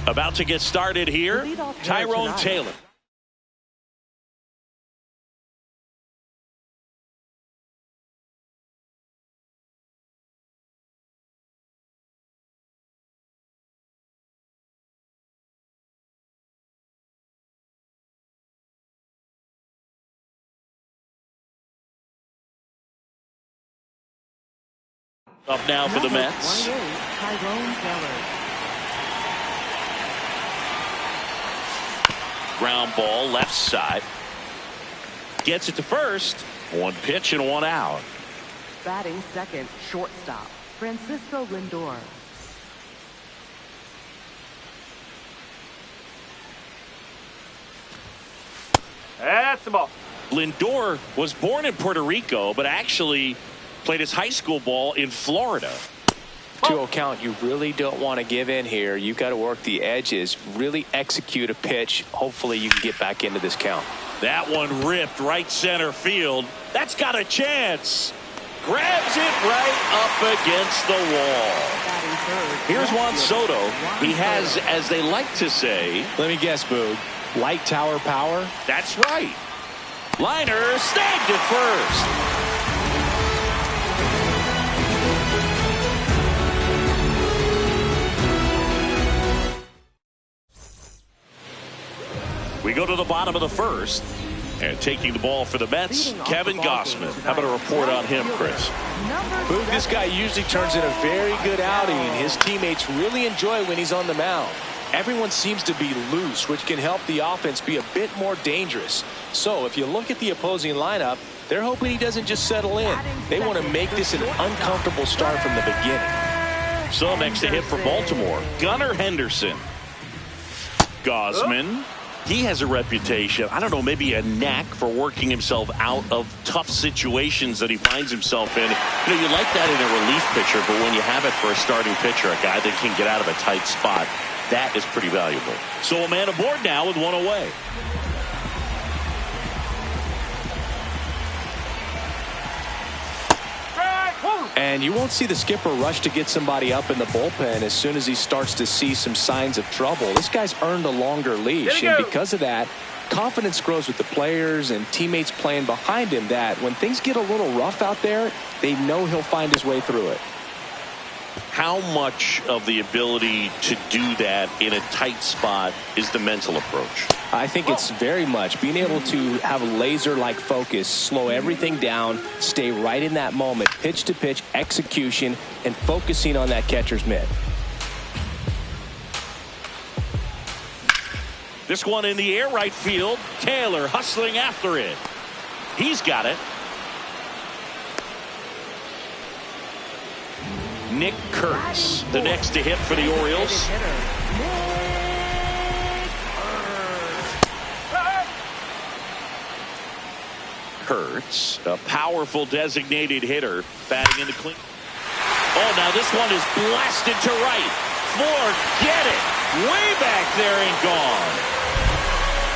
About to get started here, Tyrone Taylor. Up now for the Mets. Tyrone Taylor. Ground ball left side. Gets it to first. One pitch and one out. Batting second, shortstop, Francisco Lindor. That's the ball. Lindor was born in Puerto Rico, but actually played his high school ball in Florida. 2-0 count. You really don't want to give in here. You've got to work the edges, really execute a pitch. Hopefully you can get back into this count. That one ripped right center field. That's got a chance. Grabs it right up against the wall. Here's Juan Soto. He has, as they like to say, let me guess, Boog, light tower power. That's right. Liner snagged it first. We go to the bottom of the first, and taking the ball for the Mets, Kevin Gausman. How about a report on him, Chris? Boog, this guy usually turns in a very good outing. His teammates really enjoy when he's on the mound. Everyone seems to be loose, which can help the offense be a bit more dangerous. So if you look at the opposing lineup, they're hoping he doesn't just settle in. They want to make this an uncomfortable start from the beginning. So next to hit for Baltimore, Gunnar Henderson. Gausman. He has a reputation, I don't know, maybe a knack for working himself out of tough situations that he finds himself in. You know, you like that in a relief pitcher, but when you have it for a starting pitcher, a guy that can get out of a tight spot, that is pretty valuable. So a man aboard now with one away. And you won't see the skipper rush to get somebody up in the bullpen as soon as he starts to see some signs of trouble. This guy's earned a longer leash, and because of that, confidence grows with the players and teammates playing behind him, that when things get a little rough out there, they know he'll find his way through it. How much of the ability to do that in a tight spot is the mental approach? I think it's very much being able to have a laser-like focus, slow everything down, stay right in that moment, pitch-to-pitch execution, and focusing on that catcher's mitt. This one in the air, right field. Taylor hustling after it. He's got it. Nick Kurtz, the next to hit for the Orioles. Kurtz, a powerful designated hitter, batting in the clean. Oh, now this one is blasted to right. Forget it. Way back there and gone.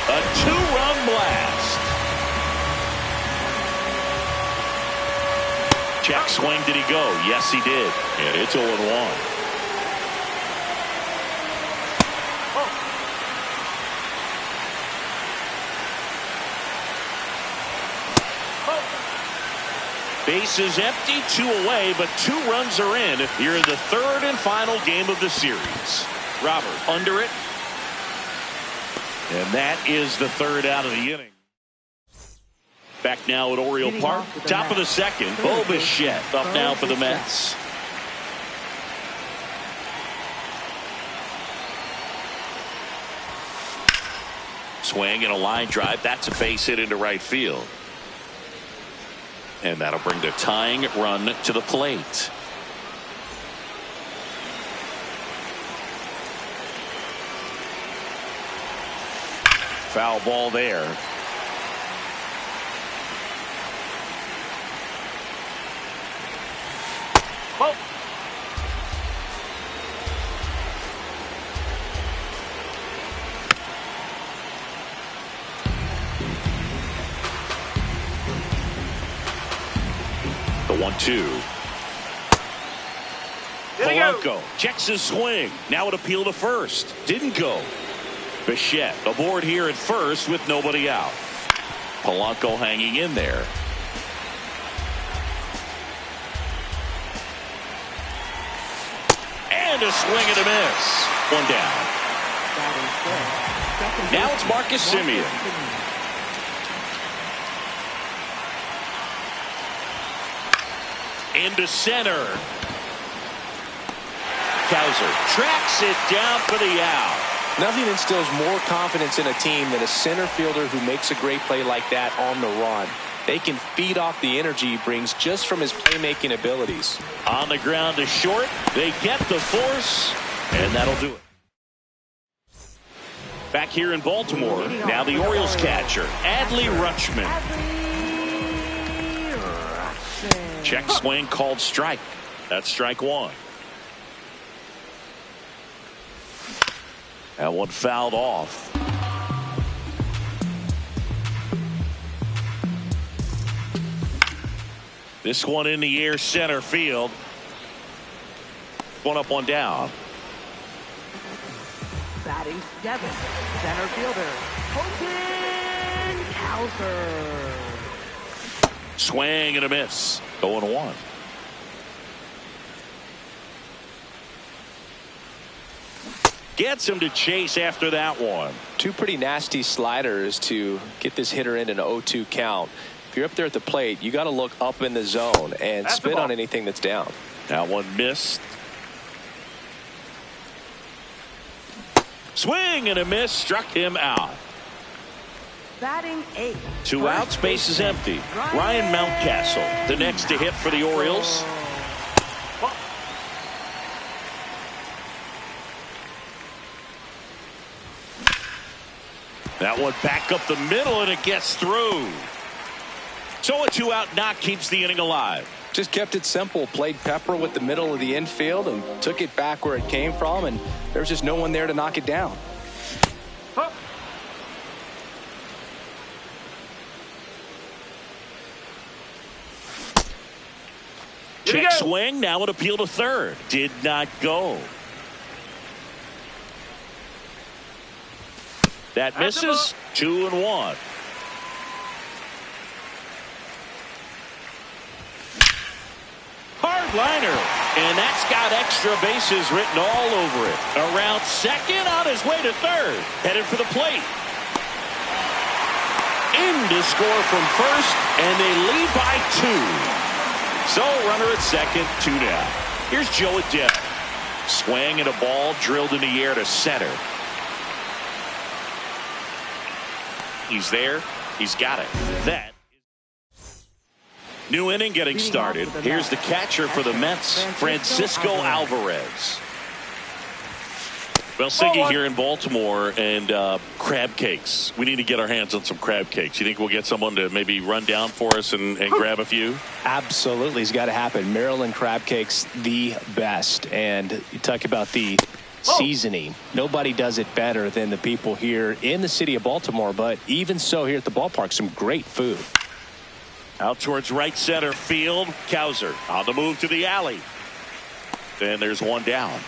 A two-run blast. Check swing, did he go? Yes, he did. And it's 0-1. Bases empty, 2 away, but 2 runs are in here in the third and final game of the series. Robert under it. And that is the third out of the inning. Back now at Oriole Park, top of the second. Bo Bichette up now for the Mets. Swing and a line drive. That's a base hit into right field. And that'll bring the tying run to the plate. Foul ball there. Oh. The 1-2. Polanco checks his swing. Now an appeal to first. Didn't go. Bichette aboard here at first with nobody out. Polanco hanging in there. And a swing and a miss. One down. Now it's Marcus Semien. Into center. Cowser tracks it down for the out. Nothing instills more confidence in a team than a center fielder who makes a great play like that on the run. They can feed off the energy he brings just from his playmaking abilities. On the ground to short. They get the force, and that'll do it. Back here in Baltimore, now the Orioles catcher, Adley Rutschman. Check swing called strike. That's strike one. That one fouled off. This one in the air, center field. One up, one down. Batting seventh, center fielder, Colton Cowser. Swing and a miss. 0-1. Gets him to chase after that one. Two pretty nasty sliders to get this hitter in an 0-2 count. If you're up there at the plate, you got to look up in the zone and spit on anything that's down. That one missed. Swing and a miss, struck him out. Batting eighth. Two outs, base is empty. Ryan Mountcastle, the next to hit for the Orioles. That one back up the middle, and it gets through. So a two-out knock keeps the inning alive. Just kept it simple. Played pepper with the middle of the infield and took it back where it came from, and there's just no one there to knock it down. Check swing. Now an appeal to third. Did not go. That misses. 2-1. Hard liner, and that's got extra bases written all over it. Around second, on his way to third, headed for the plate. In to score from first, and they lead by 2. So runner at second, 2 down. Here's Joe Adell. Swing and a ball drilled in the air to center. He's there. He's got it. That new inning getting started. Here's the catcher for the Mets, Francisco Alvarez. Well, Siggy here in Baltimore, and crab cakes. We need to get our hands on some crab cakes. You think we'll get someone to maybe run down for us and grab a few? Absolutely. It's got to happen. Maryland crab cakes, the best. And you talk about the seasoning. Nobody does it better than the people here in the city of Baltimore. But even so, here at the ballpark, some great food. Out towards right center field. Cowser on the move to the alley. Then there's one down.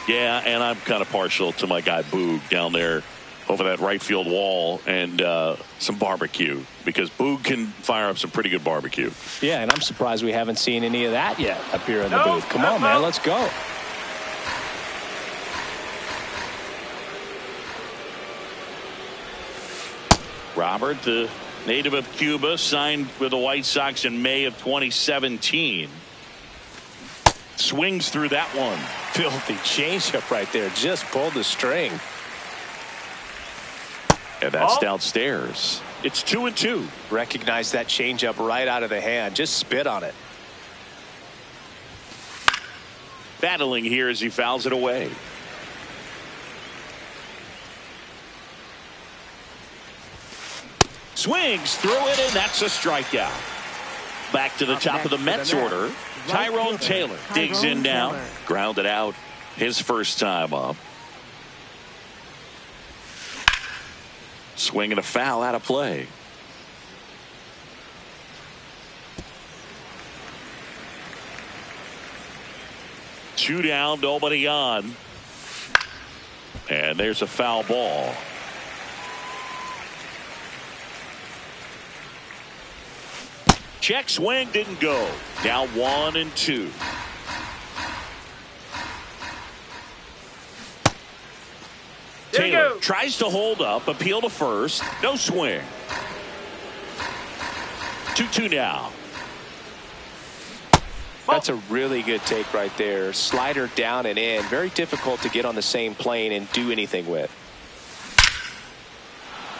Yeah, and I'm kind of partial to my guy Boog down there over that right field wall, and some barbecue, because Boog can fire up some pretty good barbecue. Yeah, and I'm surprised we haven't seen any of that yet up here in the booth. Come on, man, let's go. Robert, the native of Cuba, signed with the White Sox in May of 2017. Swings through that one. Filthy changeup right there. Just pulled the string. And that's downstairs. It's 2-2. Recognize that changeup right out of the hand. Just spit on it. Battling here as he fouls it away. Swings through it, and that's a strikeout. Back to the top of the Mets order. Tyrone Taylor digs in now. Grounded out his first time up. Swing and a foul out of play. 2 down, nobody on. And there's a foul ball. Check swing didn't go. Now 1-2. Taylor tries to hold up, appeal to first, no swing. 2-2 now. That's a really good take right there. Slider down and in. Very difficult to get on the same plane and do anything with.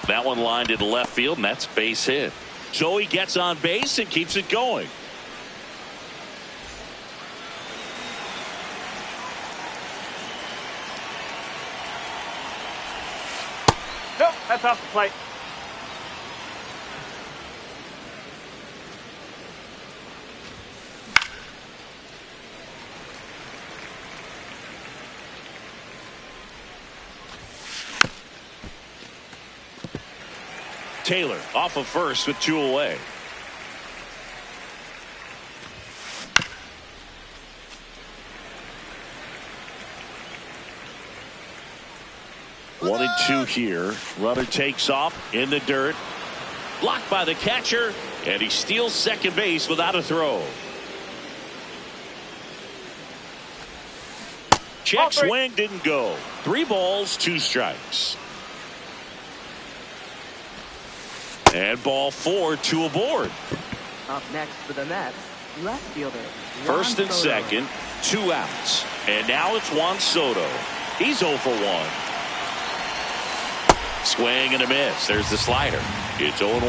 That one lined into left field, and that's base hit. So he gets on base and keeps it going. Nope, that's off the plate. Taylor off of first with 2 away. One and 2 here. Runner takes off in the dirt. Blocked by the catcher, and he steals second base without a throw. Check swing didn't go. 3 balls, 2 strikes. And ball 4, 2 aboard. Up next for the Mets, left fielder. First and second, 2 outs. And now it's Juan Soto. He's 0 for 1. Swing and a miss. There's the slider. It's 0-1.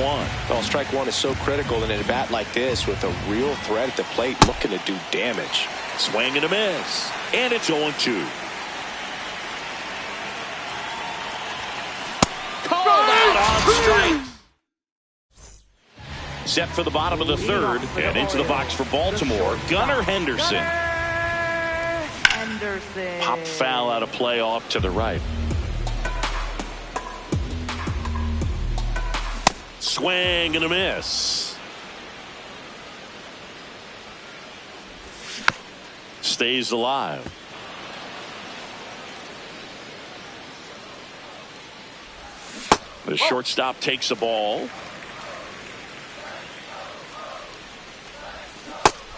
Well, strike one is so critical in a bat like this with a real threat at the plate looking to do damage. Swing and a miss. And it's 0-2. Called out on strike. Set for the bottom of the third, and into the box for Baltimore, Gunnar Henderson. Pop foul out of play off to the right. Swing and a miss. Stays alive. The shortstop takes the ball.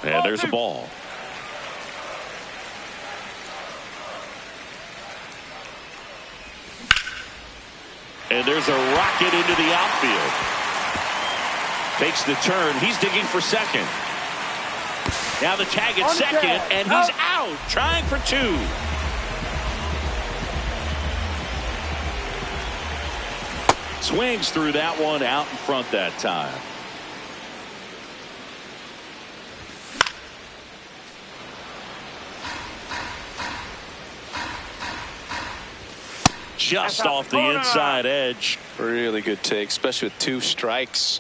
And there's a ball. And there's a rocket into the outfield. Takes the turn. He's digging for second. Now the tag at second, and he's out. Trying for 2. Swings through that one out in front that time. Just off the inside edge. Really good take, especially with 2 strikes.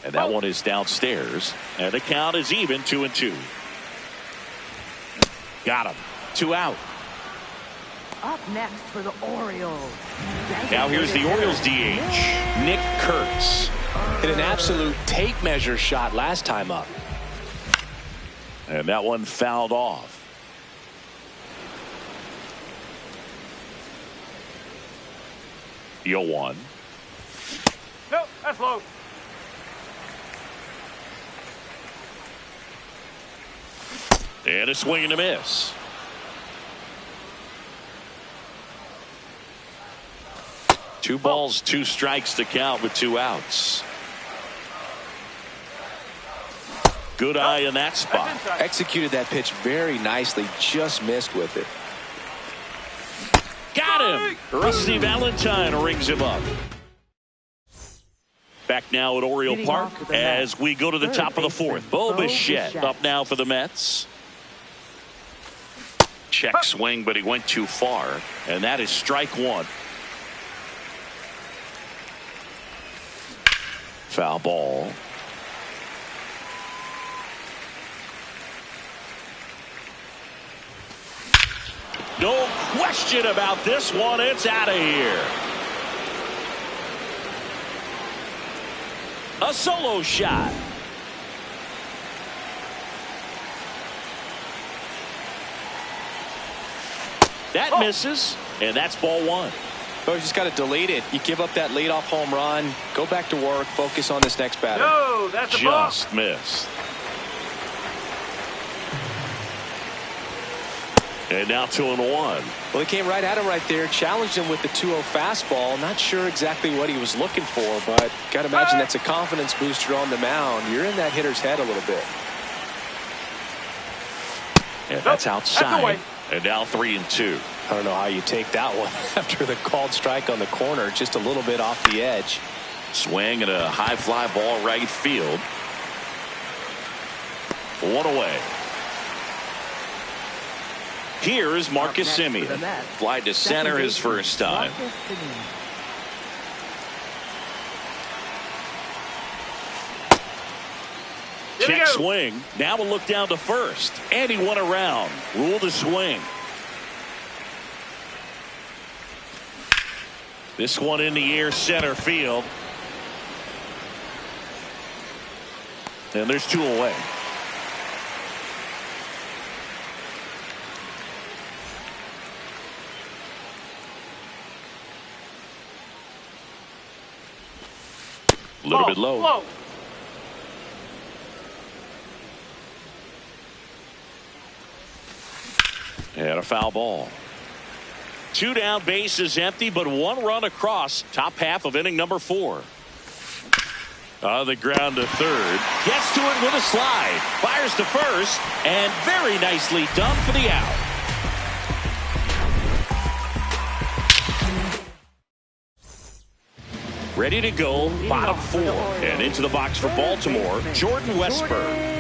And that one is downstairs. And the count is even, 2-2. Got him. 2 out. Up next for the Orioles. Now here's the Orioles DH, Nick Kurtz. Hit an absolute tape measure shot last time up. And that one fouled off. You'll 1. Nope, that's low. And a swing and a miss. Two balls, 2 strikes to count with 2 outs. Good eye in that spot. Executed that pitch very nicely, just missed with it. Got him. Rusty Valentine rings him up. Back now at Oriole Park as we go to the top of the 4th. Bo Bichette up now for the Mets. Check swing, but he went too far. And that is strike 1. Foul ball. No question about this one. It's out of here. A solo shot. That misses, and that's ball one. Oh, you just got to delete it. You give up that leadoff home run. Go back to work. Focus on this next batter. No, that's a ball. Just missed. And now 2-1. Well, he came right at him right there, challenged him with the 2-0 fastball. Not sure exactly what he was looking for, but got to imagine that's a confidence booster on the mound. You're in that hitter's head a little bit. And that's outside. And now 3-2. I don't know how you take that one after the called strike on the corner, just a little bit off the edge. Swing and a high fly ball right field. 1 away. Here is Marcus Semien. Fly to center his first time. Check swing. Now we'll look down to first. And he went around. Rule to swing. This one in the air, center field. And there's 2 away. A little bit low. And a foul ball. 2 down, base is empty, but 1 run across. Top half of inning number 4. On the ground to third. Gets to it with a slide. Fires to first. And very nicely done for the out. Ready to go, bottom 4. And into the box for Baltimore, Jordan Westburg.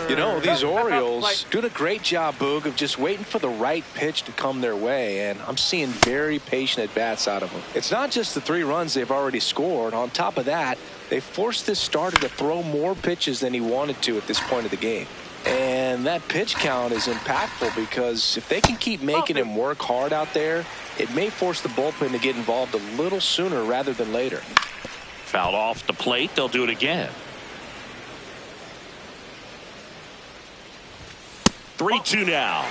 You know, these Orioles doing a great job, Boog, of just waiting for the right pitch to come their way, and I'm seeing very patient at-bats out of them. It's not just the 3 runs they've already scored. On top of that, they forced this starter to throw more pitches than he wanted to at this point of the game. And that pitch count is impactful because if they can keep making him work hard out there, it may force the bullpen to get involved a little sooner rather than later. Fouled off the plate. They'll do it again. 3-2 now.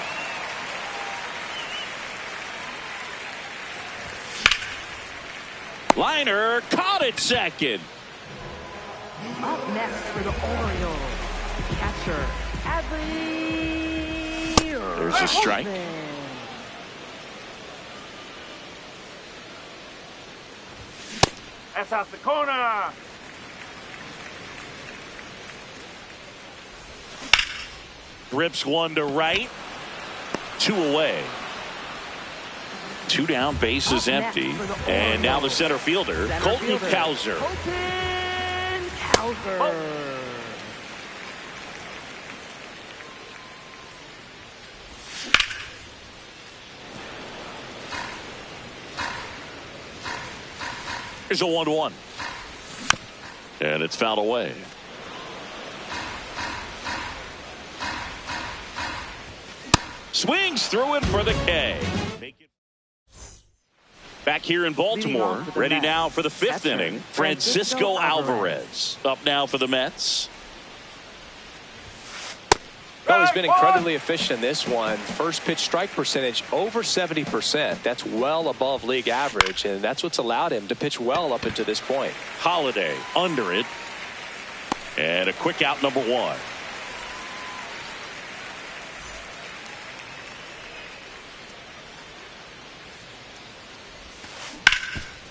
Liner caught it second. Up next for the Orioles, catcher Adley. There's a strike. That's out the corner. Rips one to right. 2 away. 2 down, base is empty. And now the center fielder, Colton Cowser. Here's a 1-1. And it's fouled away. Swings through it for the K. Back here in Baltimore, ready now for the 5th inning. Francisco Alvarez up now for the Mets. Well, he's been incredibly efficient in this one. First pitch strike percentage over 70%. That's well above league average, and that's what's allowed him to pitch well up until this point. Holiday under it. And a quick out, number 1.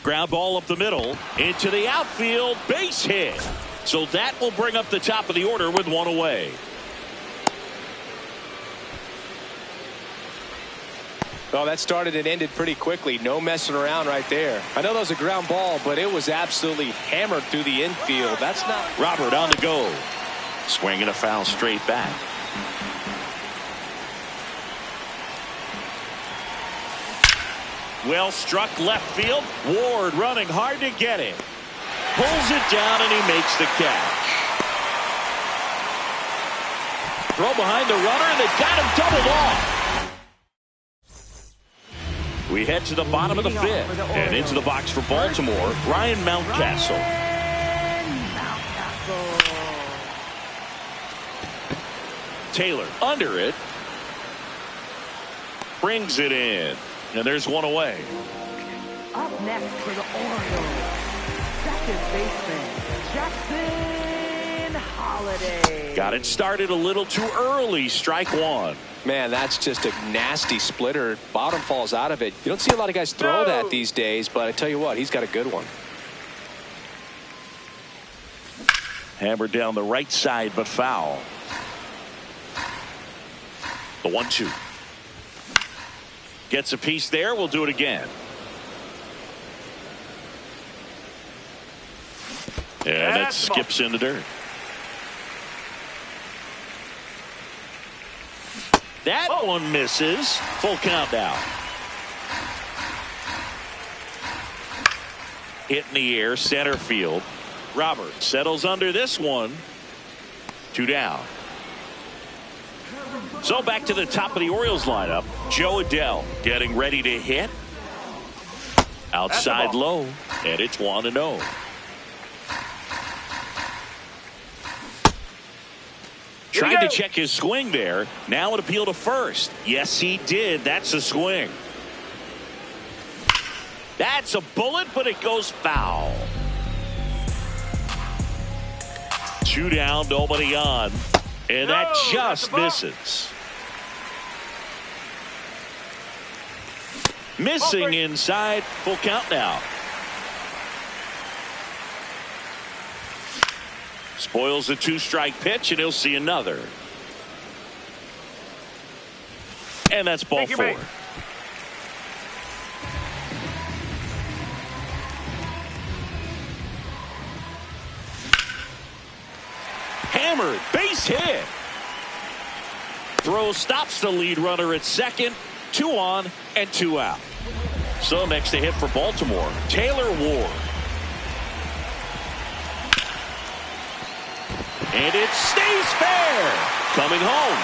Ground ball up the middle into the outfield, base hit. So that will bring up the top of the order with 1 away. Well, that started and ended pretty quickly. No messing around right there. I know that was a ground ball, but it was absolutely hammered through the infield. That's not. Robert on the go. Swinging a foul straight back. Well struck left field. Ward running hard to get it. Pulls it down and he makes the catch. Throw behind the runner and they've got him doubled off. We head to the bottom of the 5th and into the box for Baltimore, Ryan Mountcastle. Taylor under it. brings it in. And there's one away. Up next for the Orioles, second baseman, Jackson Holiday. Got it started a little too early. Strike one. Man, that's just a nasty splitter. Bottom falls out of it. You don't see a lot of guys throw that these days, but I tell you what, he's got a good one. Hammered down the right side, but foul. The 1-2. Gets a piece there. We'll do it again. And that skips in the dirt. That one misses. Full count now. Hit in the air, center field. Robert settles under this one. 2 down. So back to the top of the Orioles lineup. Jo Adell getting ready to hit. Outside low, and it's 1-0. Tried to check his swing there. Now an appeal to first. Yes, he did. That's a swing. That's a bullet, but it goes foul. 2 down, nobody on. And that just misses. Missing inside. Full count now. Spoils a 2-strike pitch, and he'll see another. And that's ball 4. Hammered, base hit. Throw stops the lead runner at second. 2 on and 2 out. So next to hit for Baltimore, Taylor Ward. And it stays fair. Coming home.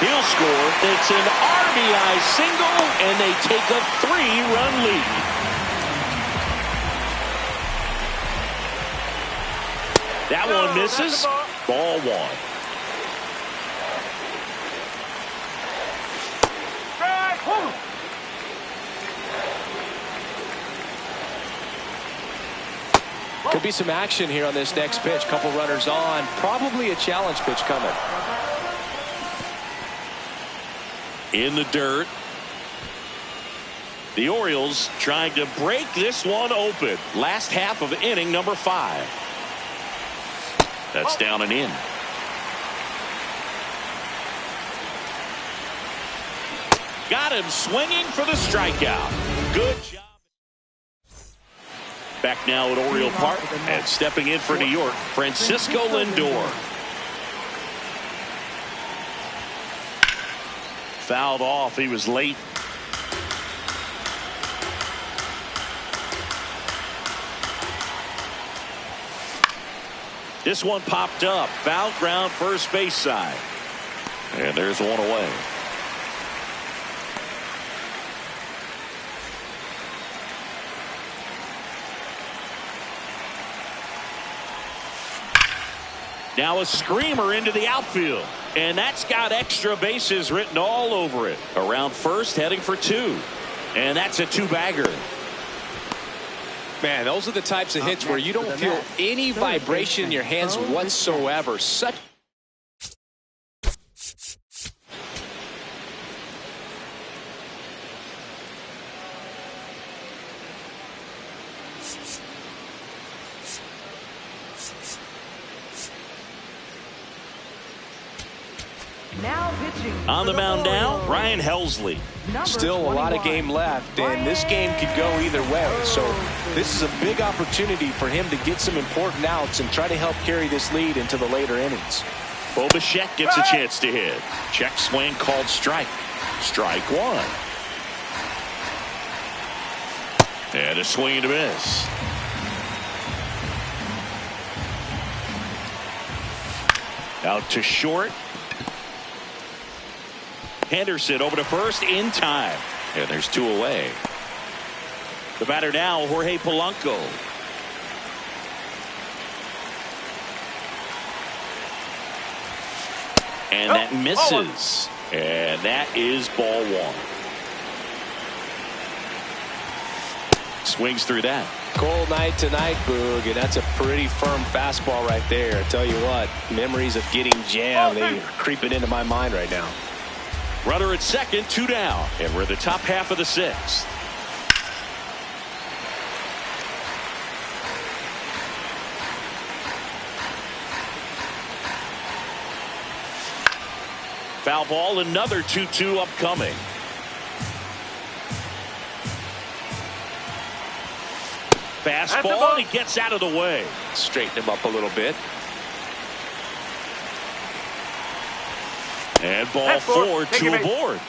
He'll score. It's an RBI single, and they take a 3-run lead. That one misses. Ball 1. Could be some action here on this next pitch. Couple runners on. Probably a challenge pitch coming. In the dirt. The Orioles trying to break this one open. Last half of inning number 5. That's down and in. Got him swinging for the strikeout. Good job. Back now at Oriole Park, and stepping in for New York, Francisco Lindor. Fouled off. He was late. This one popped up. Foul ground, first base side. And there's one away. Now a screamer into the outfield. And that's got extra bases written all over it. Around first, heading for 2. And that's a 2-bagger. Man, those are the types of hits where you don't feel any vibration in your hands whatsoever. Such Now pitching on the mound now, Ryan Helsley. Still a lot of game left, and this game could go either way. So this is a big opportunity for him to get some important outs and try to help carry this lead into the later innings. Bo Bichette gets a chance to hit. Check swing called strike. Strike 1. And a swing and a miss. Out to short. Henderson over to first in time. And there's 2 away. The batter now, Jorge Polanco. And that misses. And that is ball one. Swings through that. Cold night tonight, Boog, and that's a pretty firm fastball right there. I tell you what, memories of getting jammed, they're creeping into my mind right now. Runner at second, 2 down, and we're in the top half of the 6th. Foul ball, another 2-2 upcoming. Fastball, and he gets out of the way. Straighten him up a little bit. And ball 4, 2 aboard.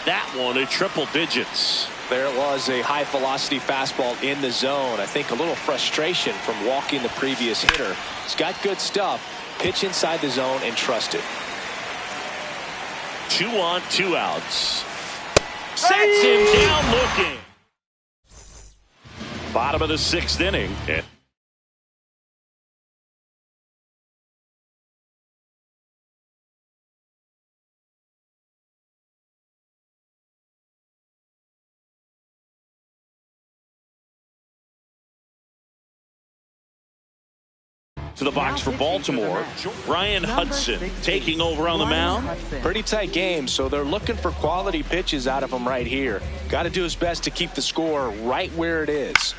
That one at triple digits. There it was, a high velocity fastball in the zone. I think a little frustration from walking the previous hitter. He's got good stuff. Pitch inside the zone and trust it. 2 on, 2 outs. Sets him down looking. Bottom of the 6th inning. To the box for Baltimore, Ryan Hudson taking over on the mound. Pretty tight game, so they're looking for quality pitches out of him right here. Got to do his best to keep the score right where it is.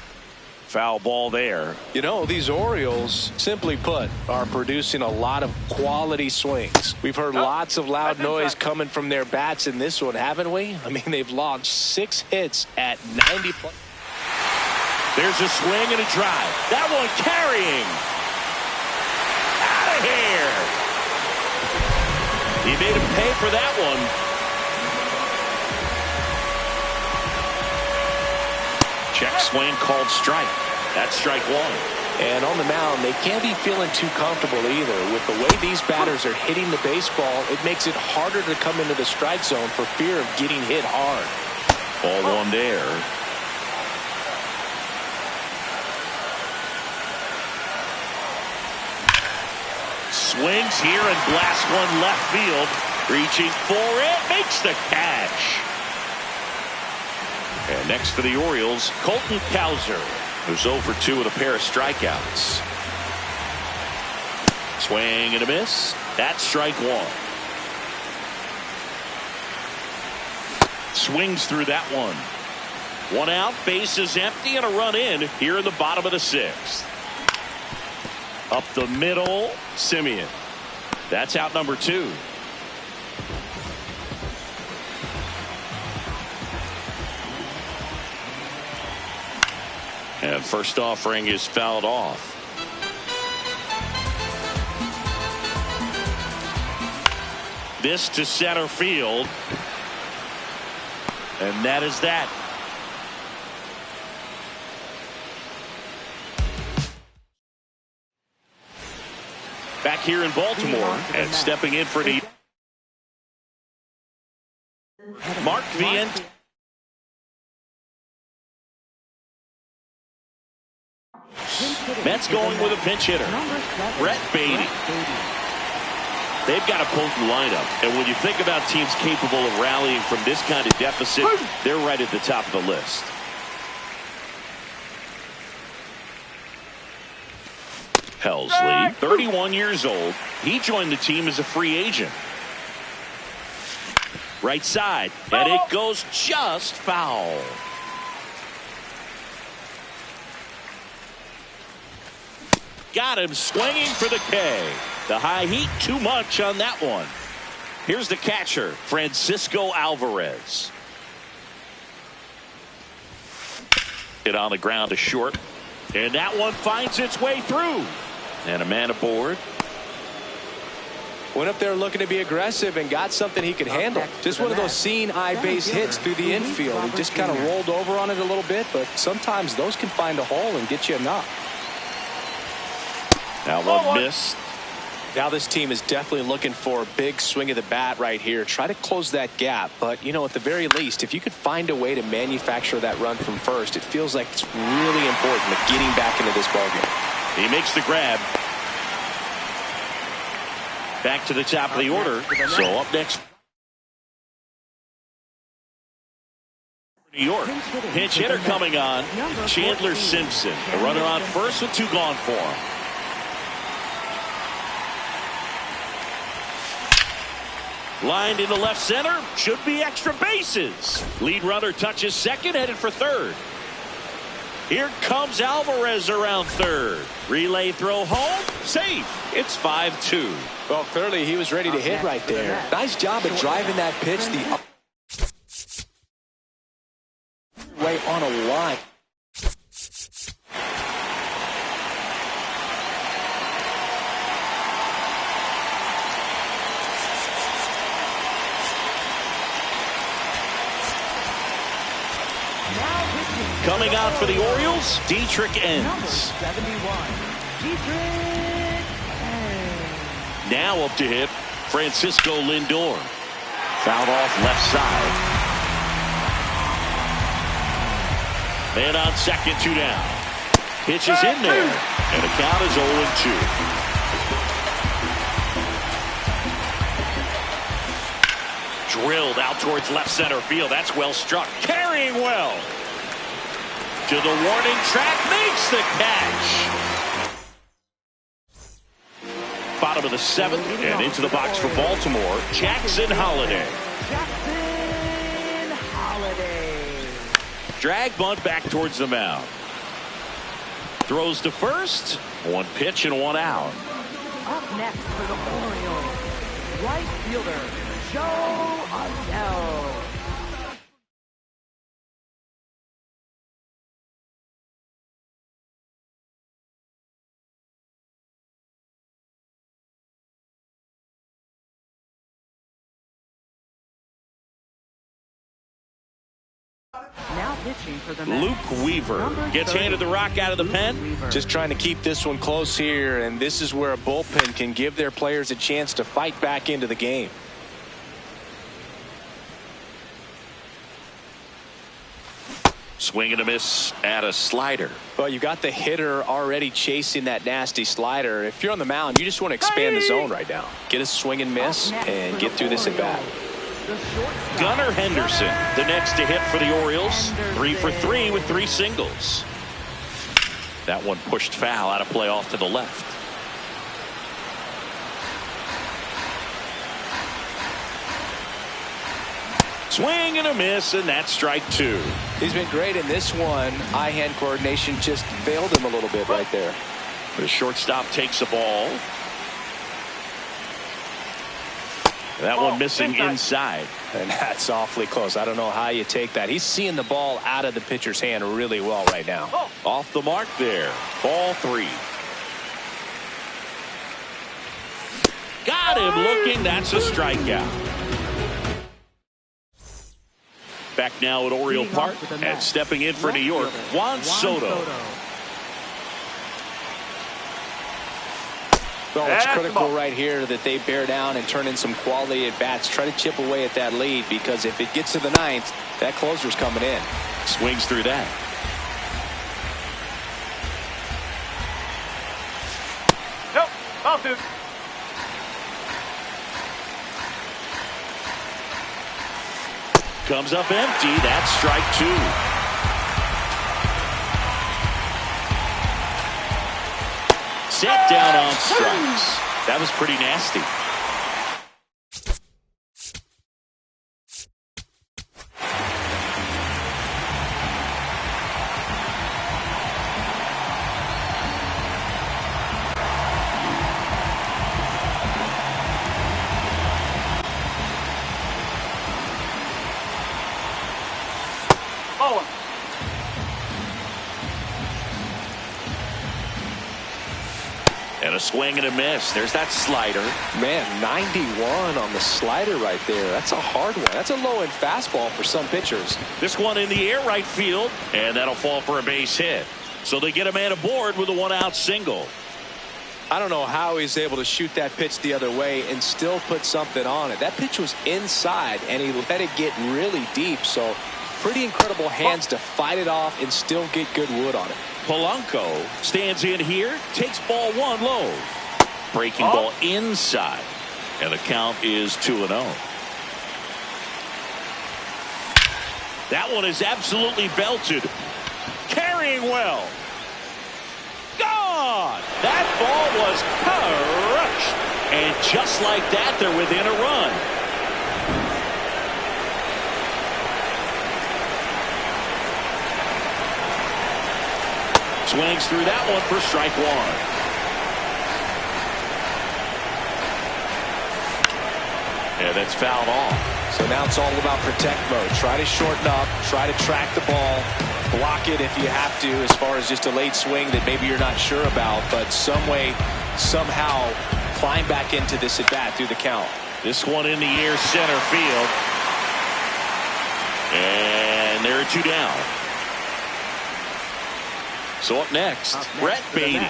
Foul ball there. You know, these Orioles, simply put, are producing a lot of quality swings. We've heard lots of loud noise coming from their bats in this one, haven't we? I mean, they've launched 6 hits at 90. There's a swing and a drive. That one carrying. Here. He made him pay for that one. Check swing called strike. That's strike 1. And on the mound, they can't be feeling too comfortable either. With the way these batters are hitting the baseball, it makes it harder to come into the strike zone for fear of getting hit hard. Ball 1 there. Swings here and blasts one left field. Reaching for it. Makes the catch. And next for the Orioles, Colton Cowser, who's 0 for 2 with a pair of strikeouts. Swing and a miss. That's strike 1. Swings through that one. 1 out, bases empty, and a run in here in the bottom of the 6th. Up the middle, Simeon. That's out number 2. And first offering is fouled off. This to center field. And that is that. Back here in Baltimore and stepping in for the Mark Viendt. Mets going with a pinch hitter, Brett Beatty. They've got a potent lineup, and when you think about teams capable of rallying from this kind of deficit, they're right at the top of the list. Helsley, 31 years old. He joined the team as a free agent. Right side, and it goes just foul. Got him swinging for the K. The high heat, too much on that one. Here's the catcher, Francisco Alvarez. Hit on the ground to short, and that one finds its way through. And a man aboard. Went up there looking to be aggressive and got something he could handle. Just one of those seeing eye base hits through the infield. He just kind of rolled over on it a little bit, but sometimes those can find a hole and get you a knock. That one missed. Now this team is definitely looking for a big swing of the bat right here. Try to close that gap. But, you know, at the very least, if you could find a way to manufacture that run from first, it feels like it's really important to getting back into this ballgame. He makes the grab. Back to the top of the order. So up next, New York. Pinch hitter coming on. Chandler Simpson. The runner on first with 2 gone for him. Lined into left center. Should be extra bases. Lead runner touches second, headed for third. Here comes Alvarez around third. Relay throw home. Safe. It's 5-2. Well, clearly he was ready to hit right there. Nice job of driving that pitch the way on a line. Coming out for the Orioles, Dietrich Ends. 71. Dietrich Ends. Now up to hit, Francisco Lindor. Fouled off left side. Man on second, 2 down. Pitch is in there, and the count is 0-2. Drilled out towards left center field. That's well struck. Carrying well. To the warning track, makes the catch. Bottom of the 7th, and into the box for Baltimore, Jackson Holliday. Jackson Holliday. Drag bunt back towards the mound. Throws to first. 1 pitch and 1 out. Up next for the Orioles, right fielder, Joe Adele. Now pitching for the Mets, Luke Weaver gets handed the rock out of the pen. Just trying to keep this one close here, and this is where a bullpen can give their players a chance to fight back into the game. Swing and a miss at a slider. Well, you got the hitter already chasing that nasty slider. If you're on the mound, you just want to expand the zone right now. Get a swing and miss and get through this at bat. Gunnar Henderson, the next to hit for the Orioles. 3 for 3 with 3 singles. That one pushed foul out of play off to the left. Swing and a miss, and that's strike 2. He's been great in this one. Eye-hand coordination just failed him a little bit right there. The shortstop takes the ball. That one missing inside. And that's awfully close. I don't know how you take that. He's seeing the ball out of the pitcher's hand really well right now. Off the mark there. Ball 3. Got him looking. That's a strikeout. Back now at Oriole Park, and stepping in for New York, Juan Soto. Well, it's critical right here that they bear down and turn in some quality at bats. Try to chip away at that lead, because if it gets to the 9th, that closer's coming in. Swings through that. Nope. I'll do. Comes up empty. That's strike 2. Set down on strikes. That was pretty nasty. And a swing and a miss. There's that slider. Man, 91 on the slider right there. That's a hard one. That's a low-end fastball for some pitchers. This one in the air right field, and that'll fall for a base hit. So they get a man aboard with a 1-out single. I don't know how he's able to shoot that pitch the other way and still put something on it. That pitch was inside, and he let it get really deep. So pretty incredible hands to fight it off and still get good wood on it. Polanco stands in here, takes ball one low. Breaking ball inside. And the count is 2-0. That one is absolutely belted. Carrying well. Gone! That ball was crushed. And just like that, they're within a run. Swings through that one for strike one. And that's fouled off. So now it's all about protect mode. Try to shorten up, try to track the ball, block it if you have to, as far as just a late swing that maybe you're not sure about, but some way, somehow climb back into this at bat through the count. This one in the air, center field. And there are two down. So up next, Brett Beatty.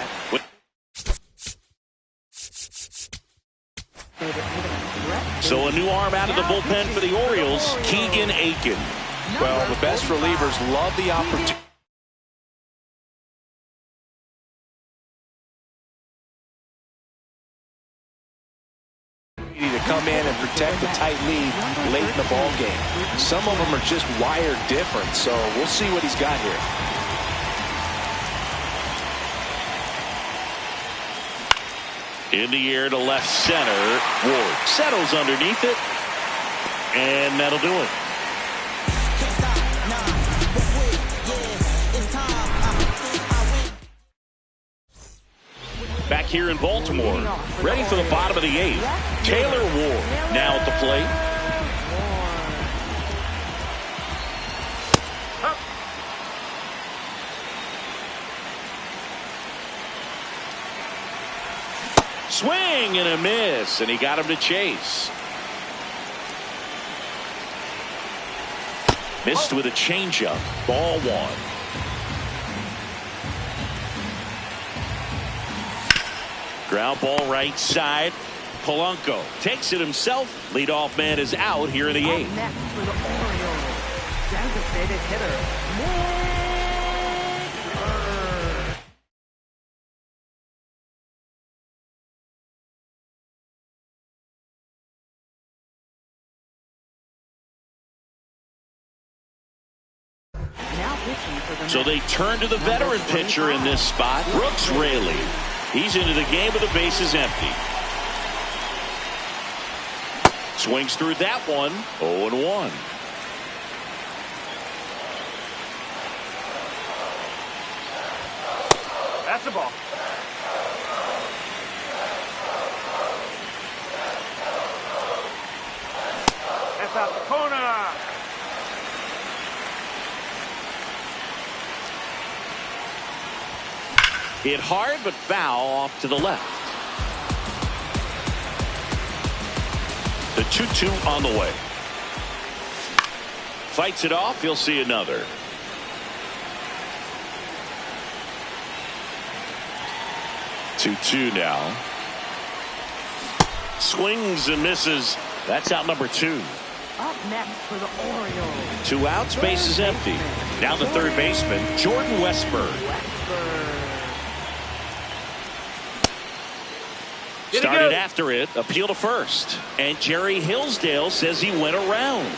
So a new arm out of the bullpen for the Orioles, Keegan Aiken. Well, the best relievers love the opportunity to come in and protect the tight lead late in the ball game. Some of them are just wired different, so we'll see what he's got here. In the air to left center. Ward settles underneath it. And that'll do it. Back here in Baltimore. Ready for the bottom of the eighth. Taylor Ward now at the plate. Swing and a miss, and he got him to chase. Missed with a changeup. Ball one. Ground ball right side. Polanco takes it himself. Leadoff man is out here in the eighth. Next for the Orioles, designated hitter. So they turn to the veteran pitcher in this spot, Brooks Raley. He's into the game with the bases empty. Swings through that one. 0-1. That's the ball. That's out the corner. Hit hard but foul off to the left. The 2-2 on the way. Fights it off. He'll see another. Two now. Swings and misses. That's out number two. Up next for the Orioles. 2 outs, base is empty. Now the third baseman, Jordan Westburg. Started after it, appeal to first. And Jerry Hillsdale says he went around.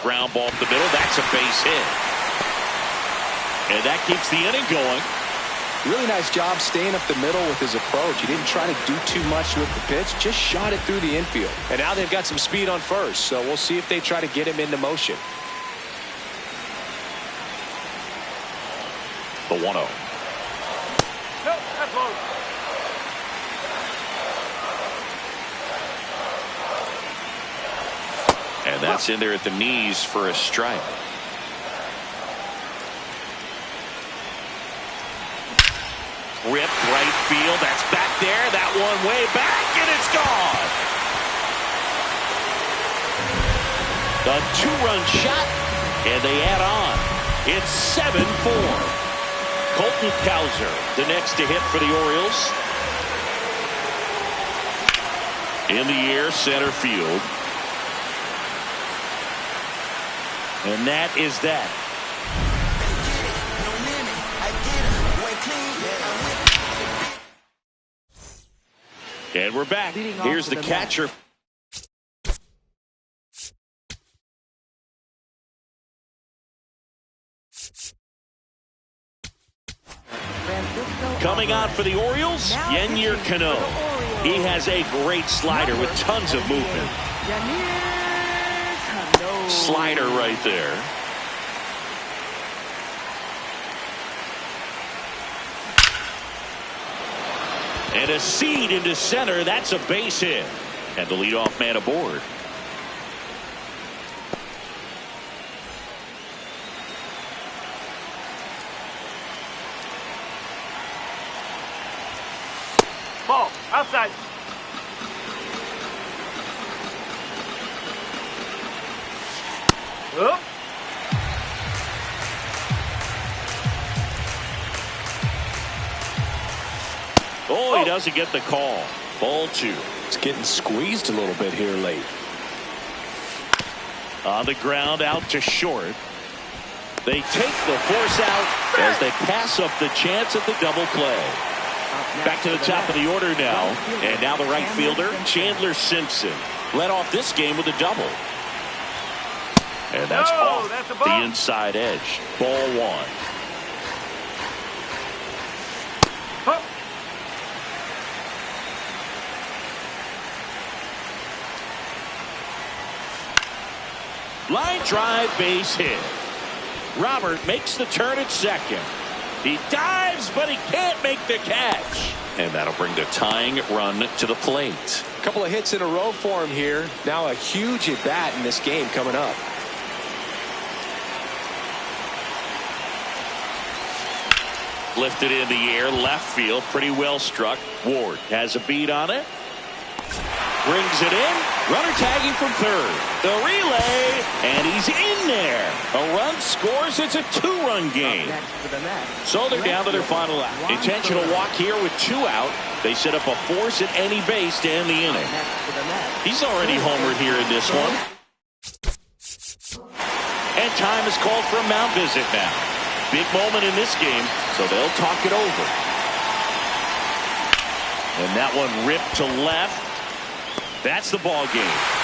Ground ball up the middle. That's a base hit. And that keeps the inning going. Really nice job staying up the middle with his approach. He didn't try to do too much with the pitch, just shot it through the infield. And now they've got some speed on first, so we'll see if they try to get him into motion. The 1-0. Nope, that's low. And that's in there at the knees for a strike. Ripped right field. That's back there. That one way back, and it's gone. The 2-run shot, and they add on. It's 7-4. Colton Cowser, the next to hit for the Orioles. In the air, center field. And that is that. And we're back. Here's the catcher. Coming on for the Orioles, Yennier Cano. He has a great slider with tons of movement. Slider right there. And a seed into center. That's a base hit. And the leadoff man aboard. Ball, outside. Up. Oh, he doesn't get the call. Ball 2. It's getting squeezed a little bit here late. On the ground, out to short. They take the force out as they pass up the chance at the double play. Back to the top of the order now. And now the right fielder, Chandler Simpson, led off this game with a double. And that's off the inside edge. Ball 1. Line drive, base hit. Robert makes the turn at second. He dives, but he can't make the catch. And that'll bring the tying run to the plate. A couple of hits in a row for him here. Now a huge at bat in this game coming up. Lifted in the air, left field, pretty well struck. Ward has a beat on it. Brings it in. Runner tagging from third. The relay, and he's in there. A run scores. It's a 2-run game. So they're down to their final out. Intentional walk here with 2 out. They set up a force at any base to end the inning. He's already homered here in this one. And time is called for a mound visit now. Big moment in this game, so they'll talk it over. And that one ripped to left. That's the ball game.